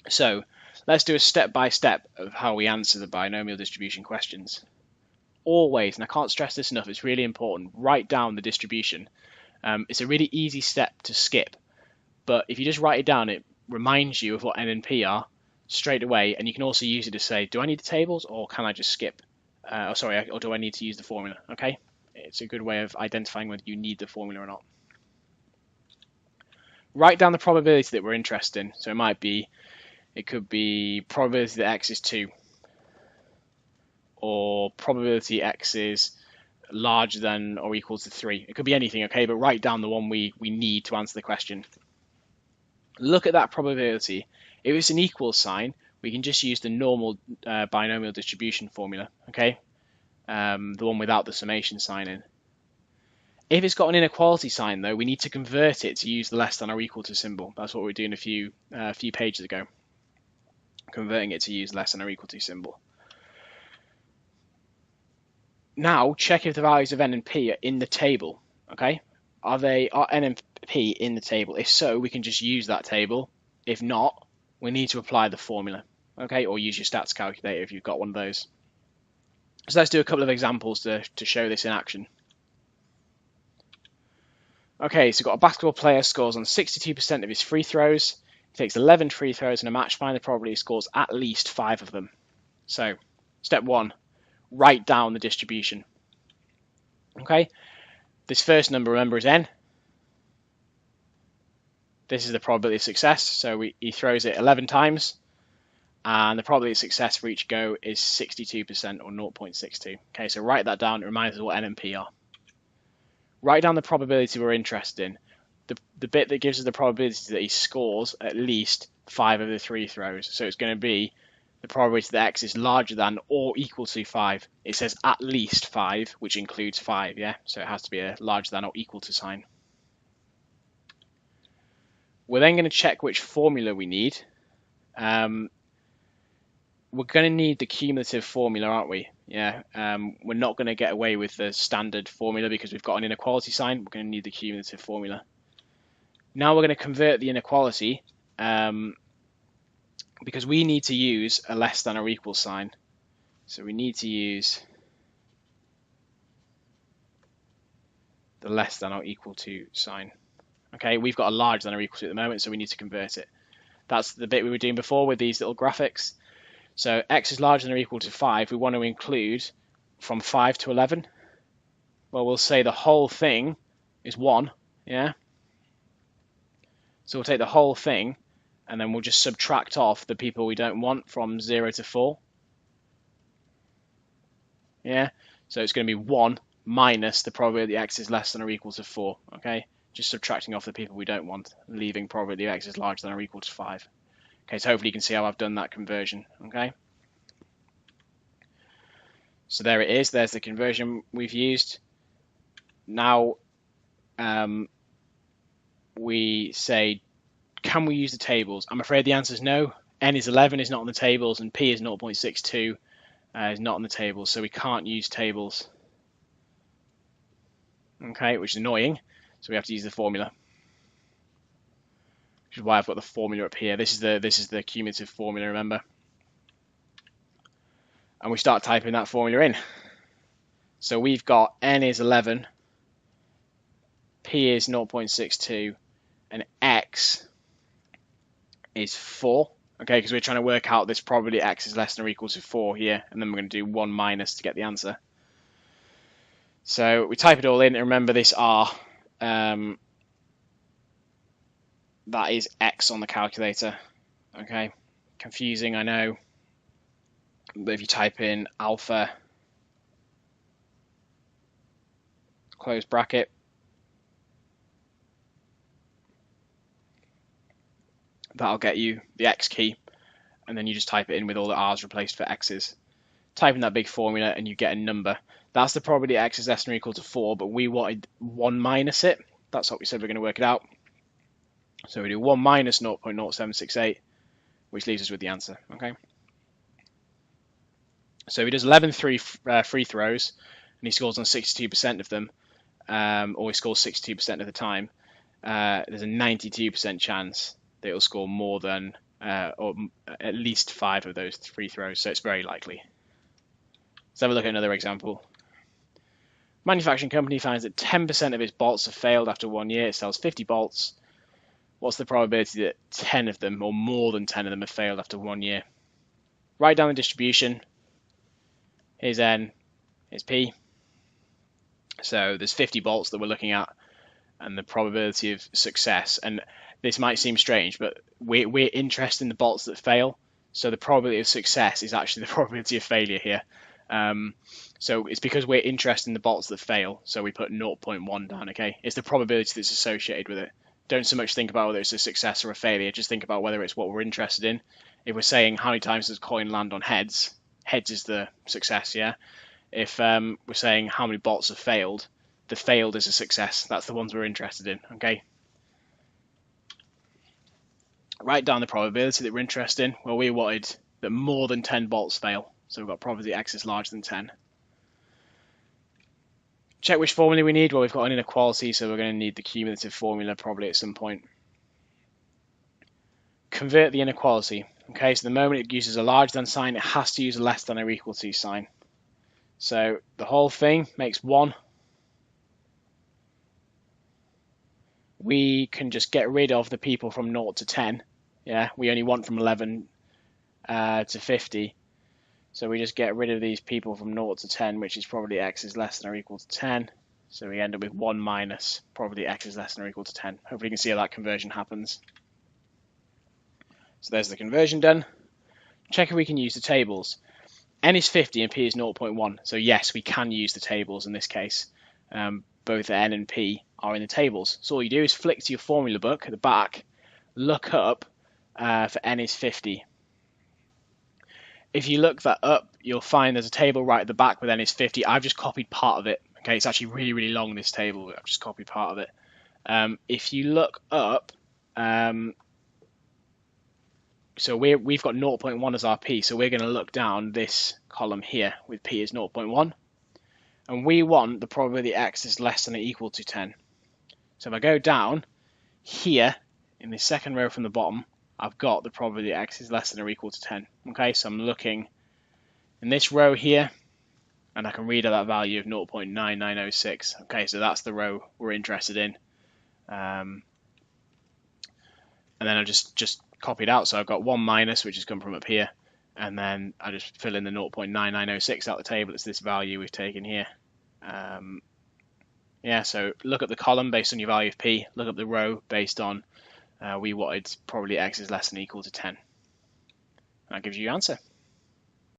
So let's do a step-by-step of how we answer the binomial distribution questions. Always, and I can't stress this enough, it's really important, write down the distribution. It's a really easy step to skip, but if you just write it down, it reminds you of what n and p are straight away, and you can also use it to say, do I need the tables, or can I just skip? Or do I need to use the formula? Okay, it's a good way of identifying whether you need the formula or not. Write down the probability that we're interested in. So it could be probability that x is 2, or probability x is larger than or equal to 3. It could be anything, okay, but write down the one we need to answer the question. Look at that probability. If it's an equal sign, we can just use the normal binomial distribution formula, okay, the one without the summation sign in. If it's got an inequality sign, though, we need to convert it to use the less than or equal to symbol. That's what we were doing a few pages ago, converting it to use less than or equal to symbol. Now, check if the values of n and p are in the table, okay? Are n and p in the table? If so, we can just use that table. If not, we need to apply the formula, okay? Or use your stats calculator if you've got one of those. So let's do a couple of examples to show this in action. Okay, so we've got a basketball player scores on 62% of his free throws. He takes 11 free throws in a match. Find the probability he scores at least 5 of them. So, step 1, write down the distribution. Okay, this first number, remember, is n. This is the probability of success. So he throws it 11 times, and the probability of success for each go is 62% or 0.62. Okay, so write that down. It reminds us what n and p are. Write down the probability we're interested in. The bit that gives us the probability that he scores at least 5 of the 3 throws. So it's going to be the probability that x is larger than or equal to 5. It says at least 5, which includes 5, yeah? So it has to be a larger than or equal to sign. We're then going to check which formula we need. We're going to need the cumulative formula, aren't we? Yeah. We're not going to get away with the standard formula because we've got an inequality sign. We're going to need the cumulative formula. Now we're going to convert the inequality because we need to use a less than or equal sign. So we need to use the less than or equal to sign. Okay, we've got a larger than or equal to at the moment, so we need to convert it. That's the bit we were doing before with these little graphics. So x is larger than or equal to 5. We want to include from 5 to 11. Well, we'll say the whole thing is 1, yeah? So we'll take the whole thing, and then we'll just subtract off the people we don't want from 0 to 4. Yeah? So it's going to be 1 minus the probability x is less than or equal to 4, okay? Just subtracting off the people we don't want, leaving probability x is larger than or equal to 5. Okay, so hopefully you can see how I've done that conversion, okay? So there it is, there's the conversion we've used. Now we say, can we use the tables? I'm afraid the answer is no. N is 11 is not on the tables, and P is 0.62 is not on the tables, so we can't use tables. Okay, which is annoying, so we have to use the formula. Which is why I've got the formula up here. This is the cumulative formula, remember? And we start typing that formula in. So we've got N is 11, P is 0.62, and X is 4. Okay, because we're trying to work out this probability X is less than or equal to 4 here, and then we're going to do 1 minus to get the answer. So we type it all in, and remember this R, that is X on the calculator. Okay, confusing, I know. But if you type in alpha, close bracket, that'll get you the X key, and then you just type it in with all the R's replaced for X's. Type in that big formula and you get a number. That's the probability X is less than or equal to 4, but we wanted 1 minus it. That's what we said we're going to work it out. So we do 1 minus 0.0768, which leaves us with the answer. Okay. So he does 11 free throws, and he scores on 62% of them, or he scores 62% of the time. There's a 92% chance that he'll score more than or at least 5 of those free throws, so it's very likely. Let's have a look at another example. Manufacturing company finds that 10% of its bolts have failed after 1 year. It sells 50 bolts. What's the probability that 10 of them, or more than 10 of them, have failed after 1 year? Write down the distribution. Here's N, here's P. So there's 50 bolts that we're looking at, and the probability of success. And this might seem strange, but we're interested in the bolts that fail. So the probability of success is actually the probability of failure here. So it's because we're interested in the bolts that fail. So we put 0.1 down, okay? It's the probability that's associated with it. Don't so much think about whether it's a success or a failure. Just think about whether it's what we're interested in. If we're saying how many times does coin land on heads, heads is the success, yeah? If we're saying how many bolts have failed, the failed is a success. That's the ones we're interested in, okay? Write down the probability that we're interested in. Well, we wanted that more than 10 bolts fail. So we've got probability X is larger than 10. Check which formula we need. Well, we've got an inequality, so we're going to need the cumulative formula probably at some point. Convert the inequality. Okay, so the moment it uses a larger than sign, it has to use a less than or equal to sign. So the whole thing makes 1. We can just get rid of the people from 0 to 10. Yeah, we only want from 11 to 50. So we just get rid of these people from 0 to 10, which is probably X is less than or equal to 10. So we end up with 1 minus probably X is less than or equal to 10. Hopefully you can see how that conversion happens. So there's the conversion done. Check if we can use the tables. N is 50 and P is 0.1. So yes, we can use the tables in this case. Both N and P are in the tables. So all you do is flick to your formula book at the back, look up for N is 50. If you look that up, you'll find there's a table right at the back with N is 50. I've just copied part of it. Okay, it's actually really, really long, this table. I've just copied part of it. If you look up, so we've got 0.1 as our P, so we're going to look down this column here with P is 0.1. And we want the probability X is less than or equal to 10. So if I go down here, in the second row from the bottom, I've got the probability X is less than or equal to 10. Okay, so I'm looking in this row here, and I can read out that value of 0.9906. Okay, so that's the row we're interested in. And then I just copy it out. So I've got 1 minus, which has come from up here, and then I just fill in the 0.9906 out the table. It's this value we've taken here. Yeah, so look at the column based on your value of P, look up the row based on we wanted probably X is less than or equal to 10. That gives you your answer.